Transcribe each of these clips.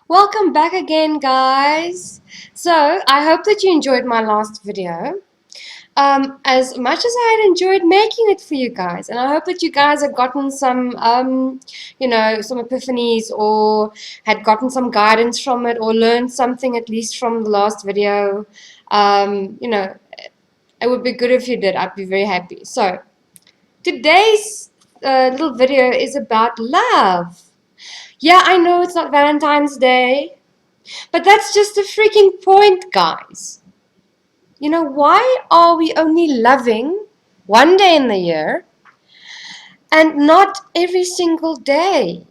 Welcome back again, guys. So, I hope that you enjoyed my last video as much as I had enjoyed making it for you guys. And I hope that you guys have gotten some, some epiphanies or had gotten some guidance from it or learned something at least from the last video. It would be good if you did. I'd be very happy. So, today's little video is about love. Yeah, I know it's not Valentine's Day. But that's just the freaking point, guys. Why are we only loving one day in the year and not every single day?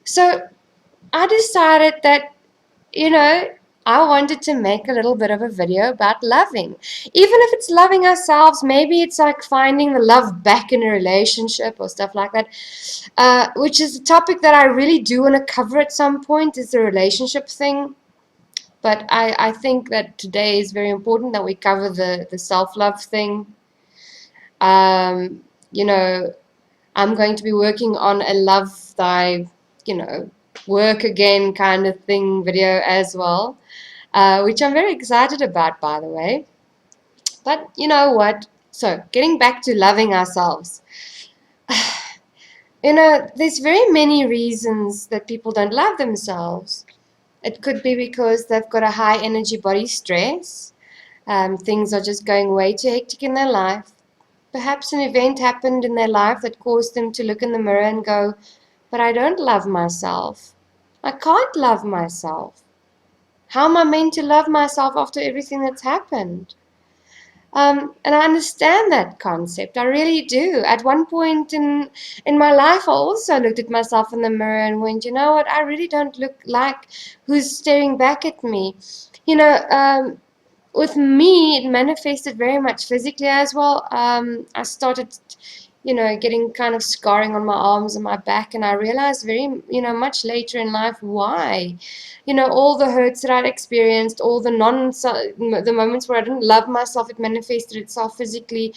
So I decided that, you know, I wanted to make a little bit of a video about loving. Even if it's loving ourselves, maybe it's like finding the love back in a relationship or stuff like that, which is a topic that I really do want to cover at some point, is the relationship thing. But I think that today is very important that we cover the self-love thing. Um, you know, I'm going to be working on a love thy, work again kind of thing video as well, which I'm very excited about, by the way. But you know what? So, getting back to loving ourselves. There's very many reasons that people don't love themselves. It could be because they've got a high energy body stress. Things are just going way too hectic in their life. Perhaps an event happened in their life that caused them to look in the mirror and go, but I don't love myself. I can't love myself. How am I meant to love myself after everything that's happened? And I understand that concept. I really do. At one point in my life, I also looked at myself in the mirror and went, you know what? I really don't look like who's staring back at me. You know, with me, it manifested very much physically as well. I started, getting kind of scarring on my arms and my back, and I realized much later in life why. All the hurts that I'd experienced, all the moments where I didn't love myself, it manifested itself physically,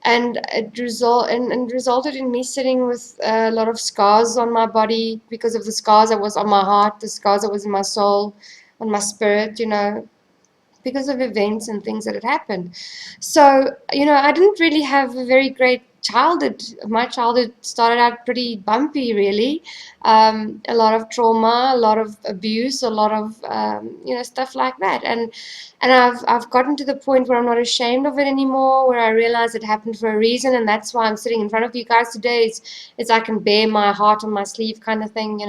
and it resulted in me sitting with a lot of scars on my body because of the scars that was on my heart, the scars that was in my soul, on my spirit, because of events and things that had happened. So, I didn't really have a very great childhood. My childhood started out pretty bumpy, really. A lot of trauma, a lot of abuse, a lot of, stuff like that. And I've gotten to the point where I'm not ashamed of it anymore, where I realize it happened for a reason, and that's why I'm sitting in front of you guys today. It's I can bear my heart on my sleeve kind of thing.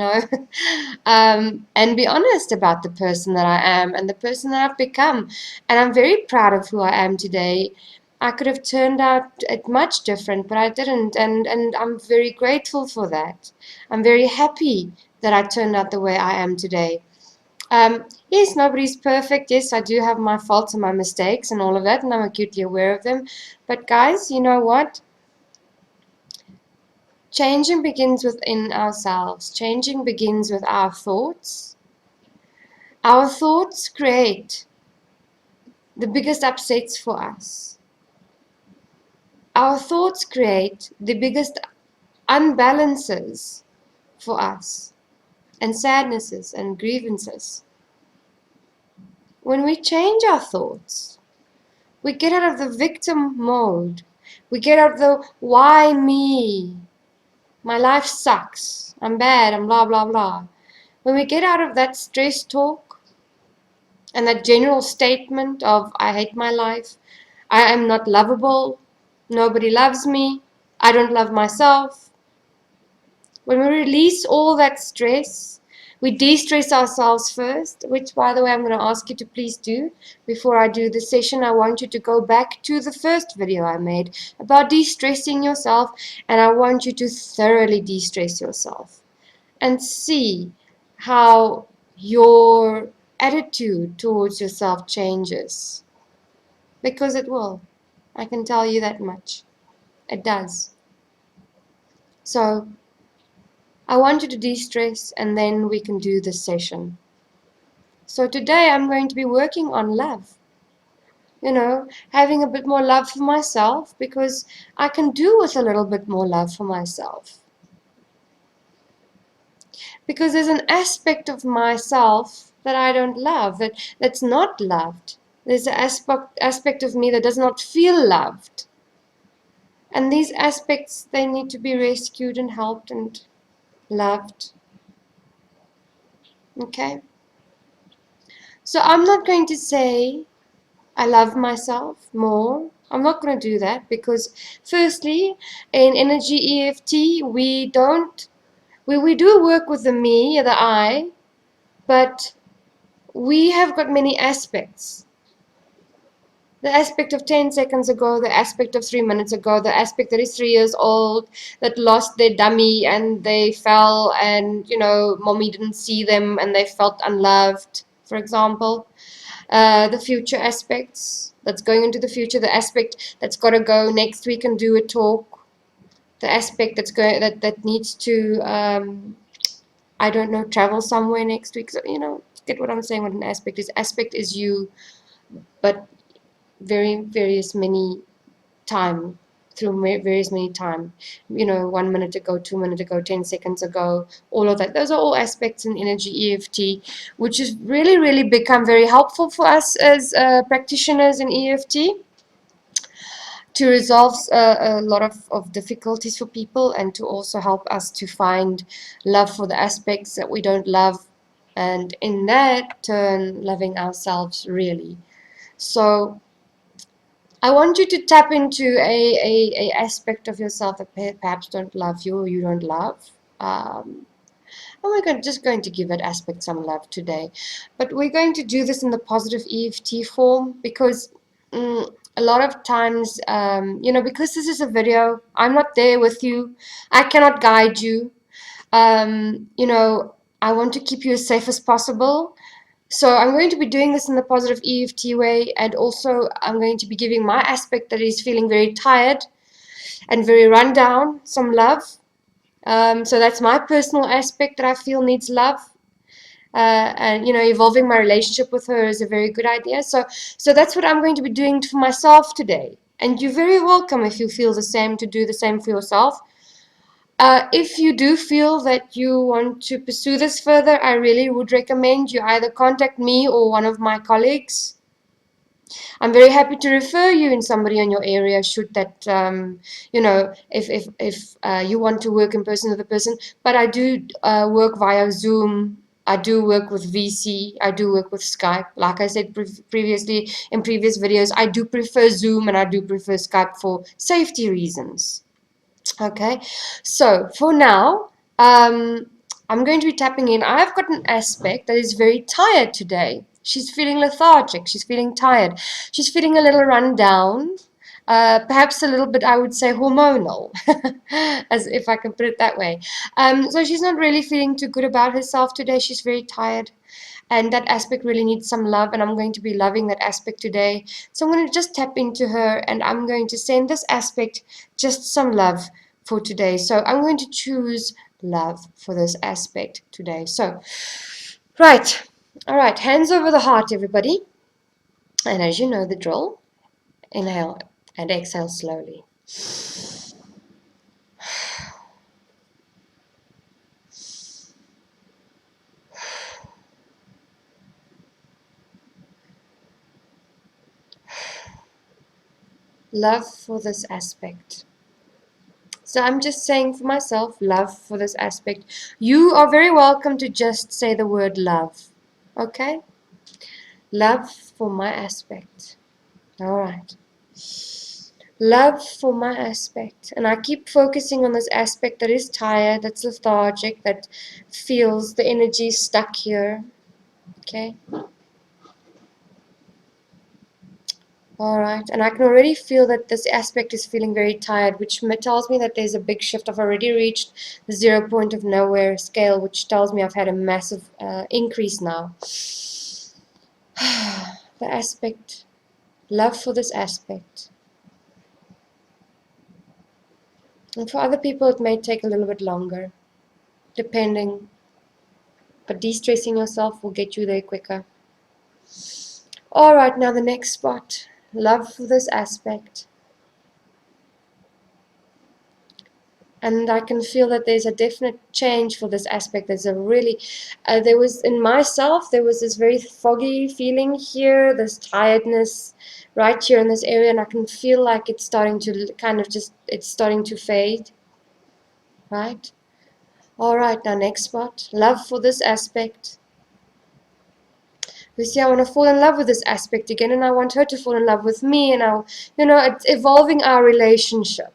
And be honest about the person that I am and the person that I've become. And I'm very proud of who I am today. I could have turned out much different, but I didn't, and I'm very grateful for that. I'm very happy that I turned out the way I am today. Yes, nobody's perfect. Yes, I do have my faults and my mistakes and all of that, and I'm acutely aware of them. But guys, you know what? Changing begins within ourselves. Changing begins with our thoughts. Our thoughts create the biggest upsets for us. Our thoughts create the biggest unbalances for us, and sadnesses and grievances. When we change our thoughts, we get out of the victim mode. We get out of the why me? My life sucks. I'm bad. I'm blah, blah, blah. When we get out of that stress talk and that general statement of I hate my life, I am not lovable, nobody loves me, I don't love myself. When we release all that stress, we de-stress ourselves first, which, by the way, I'm going to ask you to please do. Before I do the session, I want you to go back to the first video I made about de-stressing yourself, and I want you to thoroughly de-stress yourself and see how your attitude towards yourself changes. Because it will. I can tell you that much. It does. So, I want you to de-stress, and then we can do this session. So today I'm going to be working on love. Having a bit more love for myself, because I can do with a little bit more love for myself. because there's an aspect of myself that I don't love, that's not loved. There's an aspect of me that does not feel loved. And these aspects, they need to be rescued and helped and loved. Okay? So I'm not going to say I love myself more. I'm not going to do that because, firstly, in energy EFT, we do work with the me, the I, but we have got many aspects. The aspect of 10 seconds ago, the aspect of 3 minutes ago, the aspect that is 3 years old, that lost their dummy and they fell and, mommy didn't see them and they felt unloved, for example. The future aspects, that's going into the future, the aspect that's got to go next week and do a talk, the aspect that needs to, I don't know, travel somewhere next week. So, get what I'm saying, what an aspect is. Aspect is you, but various many time, through various many time, 1 minute ago, 2 minutes ago, 10 seconds ago, all of that. Those are all aspects in energy EFT, which has really, really become very helpful for us as practitioners in EFT to resolve a lot of difficulties for people, and to also help us to find love for the aspects that we don't love, and in that turn loving ourselves really. So I want you to tap into a aspect of yourself that perhaps don't love you or you don't love. And we're just going to give that aspect some love today. But we're going to do this in the positive EFT form because a lot of times, because this is a video, I'm not there with you. I cannot guide you. I want to keep you as safe as possible. So I'm going to be doing this in the positive EFT way, and also I'm going to be giving my aspect that is feeling very tired and very run down some love. So that's my personal aspect that I feel needs love. And evolving my relationship with her is a very good idea. So that's what I'm going to be doing for myself today. And you're very welcome, if you feel the same, to do the same for yourself. If you do feel that you want to pursue this further, I really would recommend you either contact me or one of my colleagues. I'm very happy to refer you in somebody in your area should that, if you want to work in person with a person. But I do work via Zoom. I do work with VC. I do work with Skype. Like I said previously in previous videos, I do prefer Zoom and I do prefer Skype for safety reasons. Okay, so for now, I'm going to be tapping in. I've got an aspect that is very tired today. She's feeling lethargic. She's feeling tired. She's feeling a little run down. Perhaps a little bit, I would say, hormonal, as if I can put it that way. So she's not really feeling too good about herself today. She's very tired. And that aspect really needs some love, and I'm going to be loving that aspect today. So I'm going to just tap into her, and I'm going to send this aspect just some love for today. So I'm going to choose love for this aspect today. So, right. All right. Hands over the heart, everybody. And as you know the drill, inhale and exhale slowly. Love for this aspect. So I'm just saying for myself, love for this aspect. You are very welcome to just say the word love. Okay? Love for my aspect. All right. Love for my aspect. And I keep focusing on this aspect that is tired, that's lethargic, that feels the energy stuck here. Okay? All right, and I can already feel that this aspect is feeling very tired, which tells me that there's a big shift. I've already reached the 0 point of nowhere scale, which tells me I've had a massive increase now. The aspect, love for this aspect. And for other people, it may take a little bit longer, depending. But de-stressing yourself will get you there quicker. All right, now the next spot, love for this aspect. And I can feel that there's a definite change for this aspect. There's a really, there was in myself, there was this very foggy feeling here, this tiredness right here in this area, and I can feel like it's starting to kind of just, it's starting to fade, right? All right, now next spot, love for this aspect. You see, I want to fall in love with this aspect again, and I want her to fall in love with me, and it's evolving our relationship.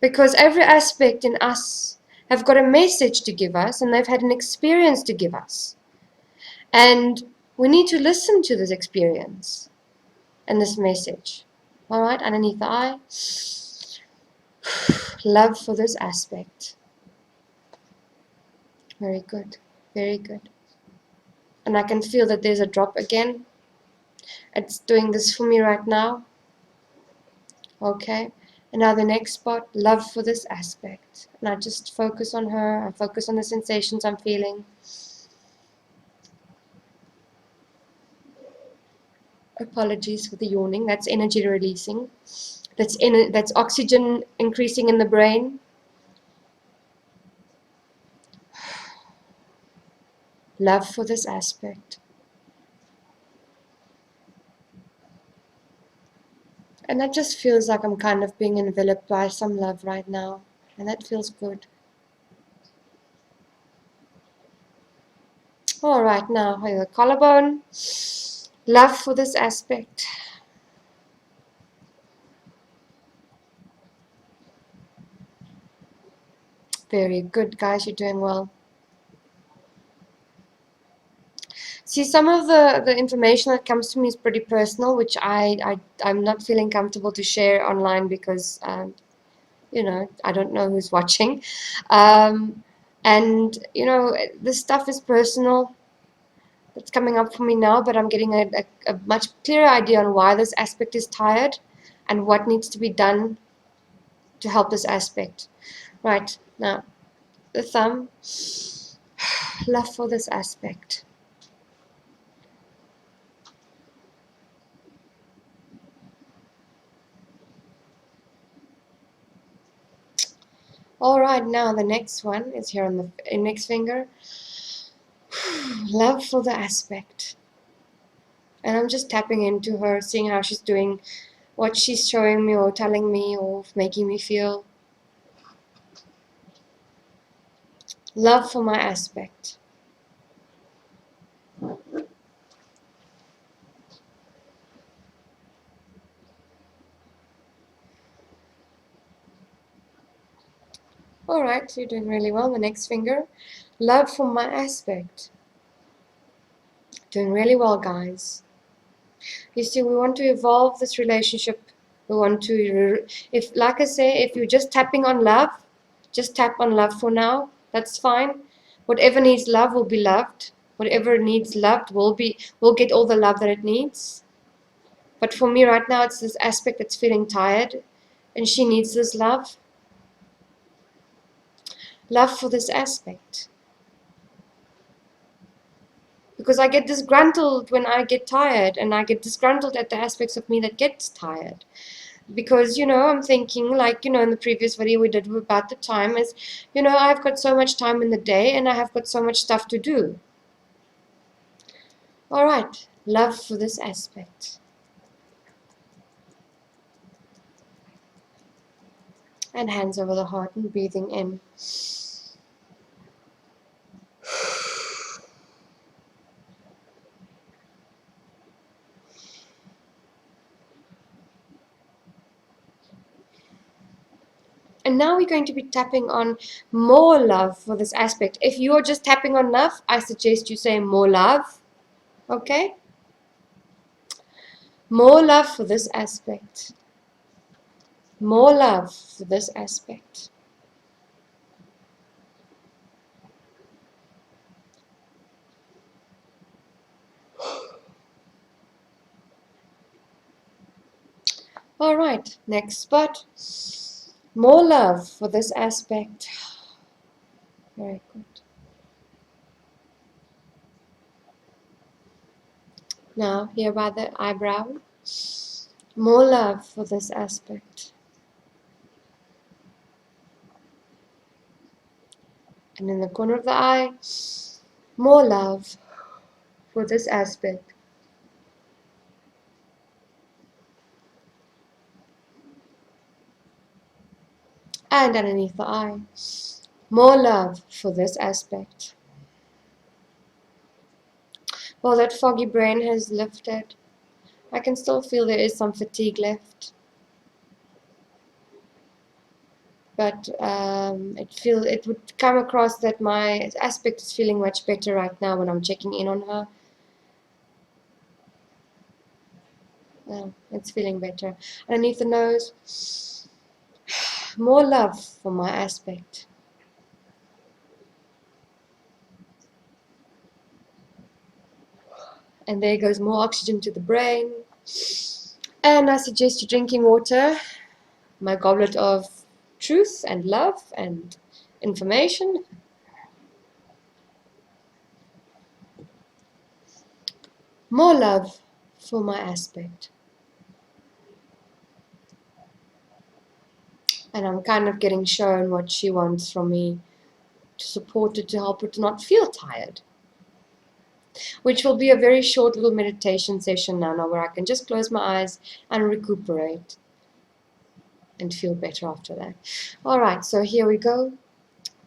Because every aspect in us have got a message to give us, and they've had an experience to give us. And we need to listen to this experience and this message. All right, underneath the eye. Love for this aspect. Very good, very good. And I can feel that there's a drop again. It's doing this for me right now. Okay. And now the next spot, love for this aspect. And I just focus on her. I focus on the sensations I'm feeling. Apologies for the yawning. That's energy releasing. That's oxygen increasing in the brain. Love for this aspect. And that just feels like I'm kind of being enveloped by some love right now. And that feels good. All right, now the collarbone. Love for this aspect. Very good, guys. You're doing well. See, some of the information that comes to me is pretty personal, which I'm not feeling comfortable to share online because, I don't know who's watching. And, this stuff is personal. It's coming up for me now, but I'm getting a much clearer idea on why this aspect is tired and what needs to be done to help this aspect. Right, now, the thumb. Love for this aspect. All right, now the next one is here on the index finger. Love for the aspect. And I'm just tapping into her, seeing how she's doing, what she's showing me or telling me or making me feel. Love for my aspect. All right, you're doing really well. The next finger. Love for my aspect. Doing really well, guys. You see, we want to evolve this relationship. We want to, like I say, if you're just tapping on love, just tap on love for now. That's fine. Whatever needs love will be loved. Whatever needs loved will get all the love that it needs. But for me right now, it's this aspect that's feeling tired, and she needs this love. Love for this aspect. Because I get disgruntled when I get tired, and I get disgruntled at the aspects of me that gets tired. Because, I'm thinking, like, in the previous video we did about the time is, I've got so much time in the day and I have got so much stuff to do. All right, love for this aspect. And hands over the heart and breathing in. And now we're going to be tapping on more love for this aspect. If you're just tapping on love, I suggest you say more love. Okay? More love for this aspect. More love for this aspect. All right, next spot. More love for this aspect. Very good. Now, here by the eyebrow. More love for this aspect. And in the corner of the eye, more love for this aspect. And underneath the eye, more love for this aspect. While that foggy brain has lifted, I can still feel there is some fatigue left. But it would come across that my aspect is feeling much better right now when I'm checking in on her. It's feeling better. Underneath the nose, more love for my aspect. And there goes more oxygen to the brain. And I suggest you drinking water, my goblet of truth and love and information. More love for my aspect. And I'm kind of getting shown what she wants from me, to support her, to help her to not feel tired. Which will be a very short little meditation session now where I can just close my eyes and recuperate and feel better after that. All right, so here we go.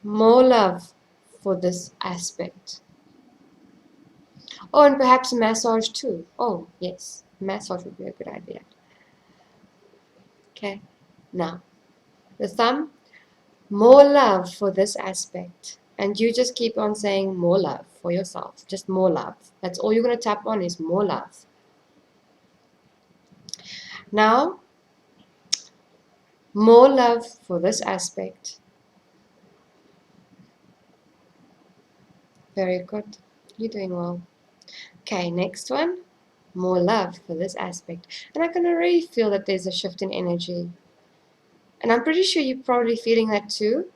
More love for this aspect. Oh, and perhaps a massage too. Oh, yes, massage would be a good idea. Okay, now the thumb. More love for this aspect. And you just keep on saying more love for yourself. Just more love. That's all you're going to tap on is more love. Now, more love for this aspect. Very good. You're doing well. Okay, next one. More love for this aspect. And I can already feel that there's a shift in energy. And I'm pretty sure you're probably feeling that too.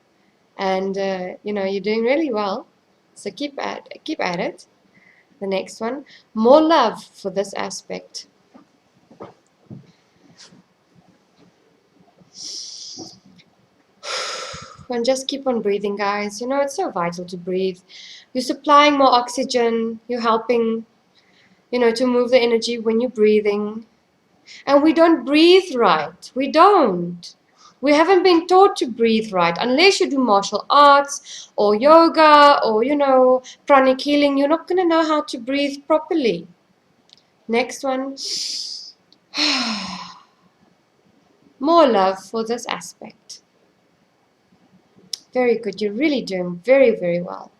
And, you're doing really well. So keep at it. The next one. More love for this aspect. And just keep on breathing, guys. It's so vital to breathe. You're supplying more oxygen. You're helping, to move the energy when you're breathing. And we don't breathe right. We don't. We haven't been taught to breathe right. Unless you do martial arts or yoga or, pranic healing, you're not going to know how to breathe properly. Next one. More love for this aspect. Very good. You're really doing very, very well.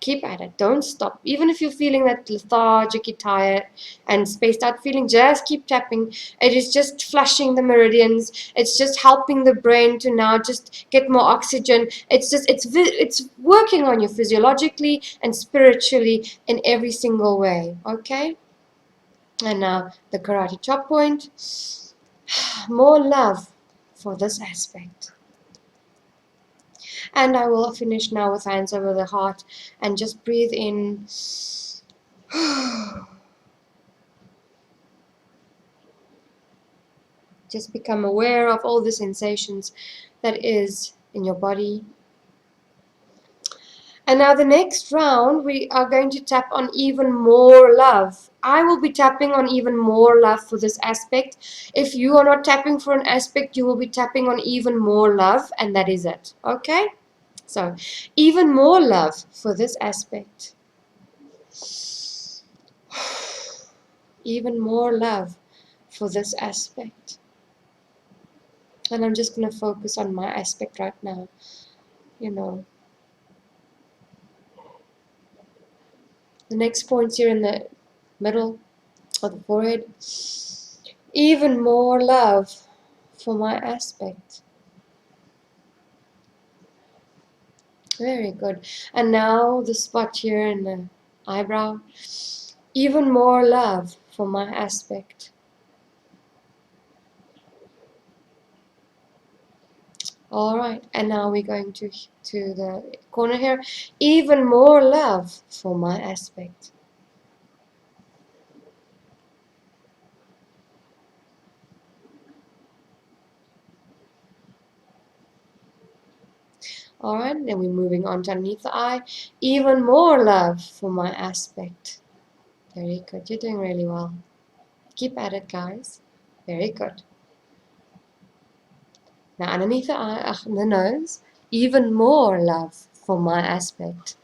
Keep at it. Don't stop. Even if you're feeling that lethargic, tired, and spaced out feeling, just keep tapping. It is just flushing the meridians. It's just helping the brain to now just get more oxygen. It's working on you physiologically and spiritually in every single way. Okay? And now the karate chop point. More love for this aspect. And I will finish now with hands over the heart and just breathe in. Just become aware of all the sensations that is in your body. And now the next round, we are going to tap on even more love. I will be tapping on even more love for this aspect. If you are not tapping for an aspect, you will be tapping on even more love, and that is it. Okay? So, even more love for this aspect. Even more love for this aspect. And I'm just going to focus on my aspect right now. The next point's here in the middle of the forehead. Even more love for my aspect. Very good. And now the spot here in the eyebrow. Even more love for my aspect. All right, and now we're going to the corner here. Even more love for my aspect. All right, then we're moving on to underneath the eye. Even more love for my aspect. Very good. You're doing really well. Keep at it, guys. Very good. Now, underneath the eye, the nose, even more love for my aspect.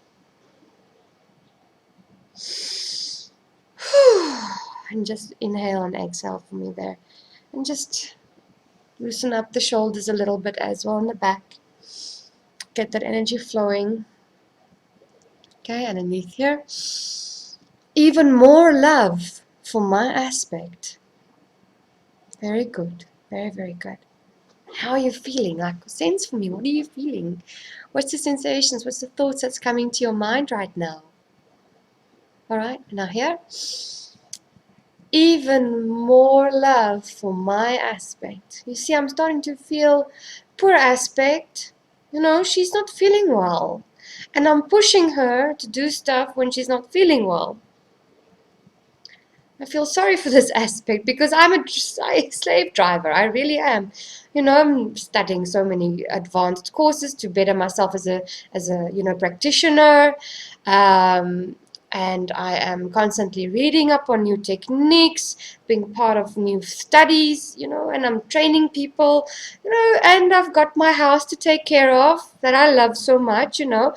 And just inhale and exhale for me there. And just loosen up the shoulders a little bit as well in the back. Get that energy flowing. Okay, underneath here. Even more love for my aspect. Very good. Very, very good. How are you feeling? Like, sense for me. What are you feeling? What's the sensations? What's the thoughts that's coming to your mind right now? All right, now here. Even more love for my aspect. You see, I'm starting to feel poor aspect. You know, she's not feeling well. And I'm pushing her to do stuff when she's not feeling well. I feel sorry for this aspect because I'm a slave driver. I really am. You know, I'm studying so many advanced courses to better myself as a practitioner. And I am constantly reading up on new techniques, being part of new studies, and I'm training people, and I've got my house to take care of that I love so much, and, okay.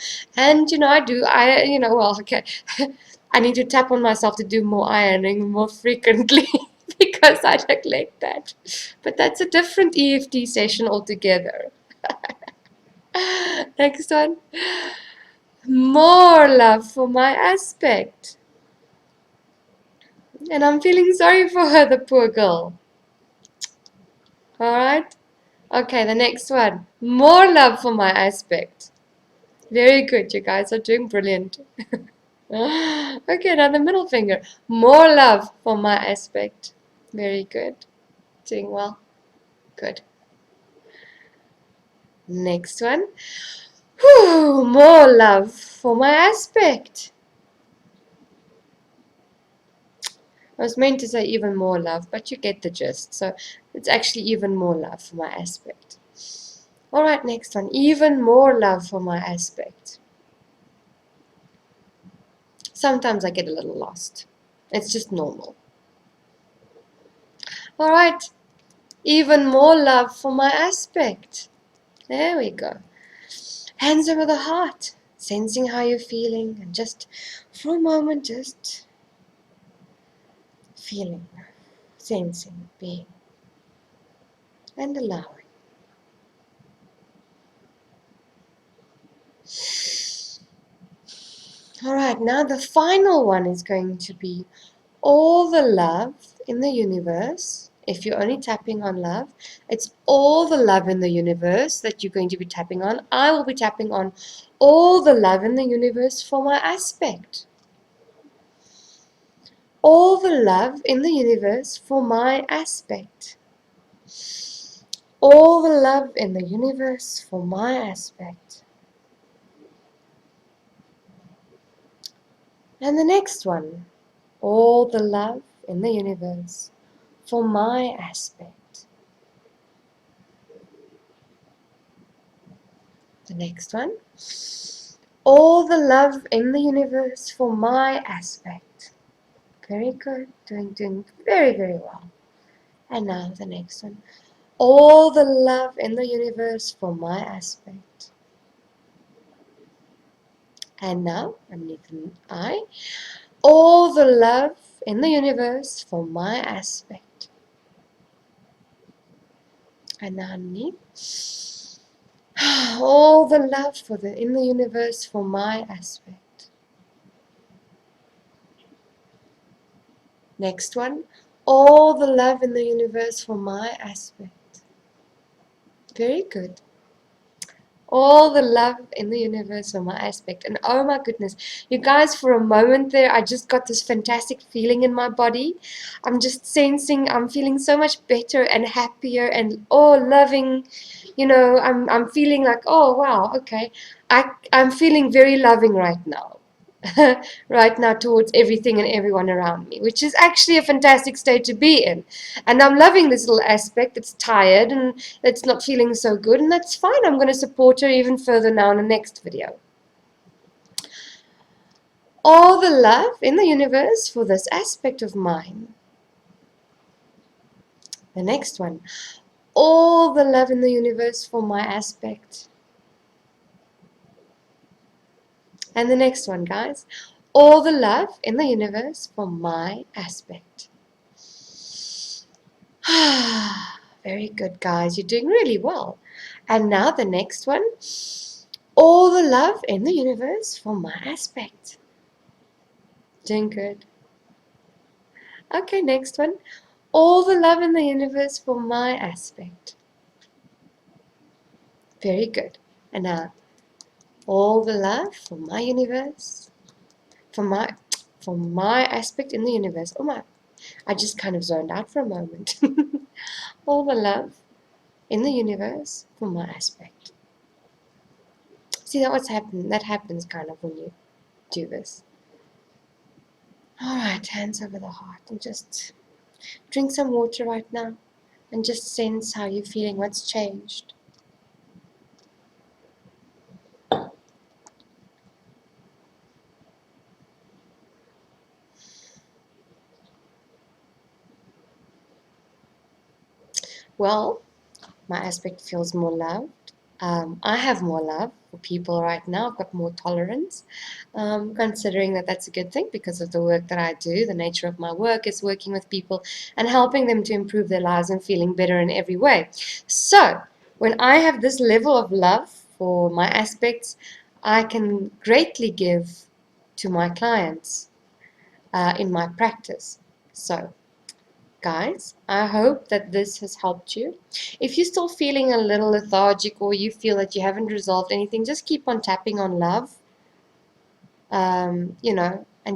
I need to tap on myself to do more ironing more frequently because I neglect that. But that's a different EFT session altogether. Next one. More love for my aspect. And I'm feeling sorry for her, the poor girl. Alright? Okay, the next one. More love for my aspect. Very good, you guys are doing brilliant. Okay, now the middle finger. More love for my aspect. Very good. Doing well. Good. Next one. Whew, more love for my aspect. I was meant to say even more love, but you get the gist. So it's actually even more love for my aspect. All right, next one. Even more love for my aspect. Sometimes I get a little lost. It's just normal. All right. Even more love for my aspect. There we go. Hands over the heart. Sensing how you're feeling. And just for a moment, just feeling, sensing, being, and allowing. All right, now the final one is going to be all the love in the universe. If you're only tapping on love, it's all the love in the universe that you're going to be tapping on. I will be tapping on all the love in the universe for my aspect. All the love in the universe for my aspect. All the love in the universe for my aspect. And the next one. All the love in the universe for my aspect. The next one. All the love in the universe for my aspect. Very good. Doing very, very well. And now the next one. All the love in the universe for my aspect. And now, underneath the eye. All the love in the universe for my aspect. And now underneath. All the love in the universe for my aspect. Next one. All the love in the universe for my aspect. Very good. All the love in the universe for my aspect. And oh my goodness, you guys, for a moment there, I just got this fantastic feeling in my body. I'm just sensing, I'm feeling so much better and happier and loving. I'm feeling like, oh wow, okay. I'm feeling very loving right now. right now towards everything and everyone around me, which is actually a fantastic state to be in. And I'm loving this little aspect that's tired and that's not feeling so good, and that's fine. I'm going to support her even further now in the next video. All the love in the universe for this aspect of mine. The next one. All the love in the universe for my aspect. And the next one, guys. All the love in the universe for my aspect. Very good, guys. You're doing really well. And now the next one. All the love in the universe for my aspect. Doing good. Okay, next one. All the love in the universe for my aspect. Very good. And now, all the love for my universe, for my aspect in the universe. Oh my, I just kind of zoned out for a moment. All the love in the universe for my aspect. See that what's happened? That happens kind of when you do this. All right, hands over the heart, and just drink some water right now, and just sense how you're feeling. What's changed? Well, my aspect feels more loved. I have more love for people right now. I've got more tolerance, considering that that's a good thing because of the work that I do. The nature of my work is working with people and helping them to improve their lives and feeling better in every way. So when I have this level of love for my aspects, I can greatly give to my clients in my practice. So guys, I hope that this has helped you. If you're still feeling a little lethargic or you feel that you haven't resolved anything, just keep on tapping on love, and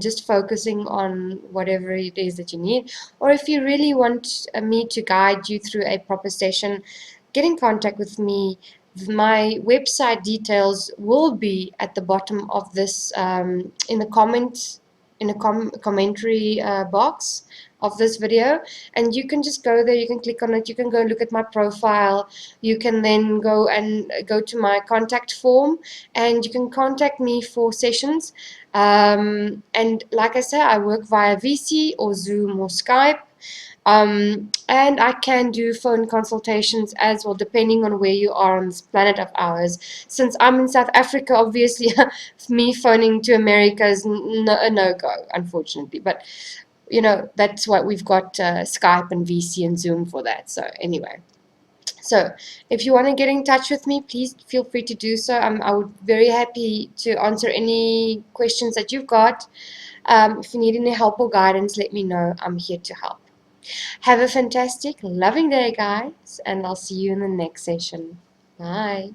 just focusing on whatever it is that you need. Or if you really want me to guide you through a proper session, get in contact with me. My website details will be at the bottom of this in the commentary box of this video, and you can just go there, you can click on it, you can go look at my profile, you can then go to my contact form, and you can contact me for sessions. And like I said, I work via VC or Zoom or Skype. And I can do phone consultations as well, depending on where you are on this planet of ours. Since I'm in South Africa, obviously, me phoning to America is a no-go, unfortunately. But, that's what we've got Skype and VC and Zoom for that. So anyway. So if you want to get in touch with me, please feel free to do so. I would be very happy to answer any questions that you've got. If you need any help or guidance, let me know. I'm here to help. Have a fantastic, loving day, guys, and I'll see you in the next session. Bye.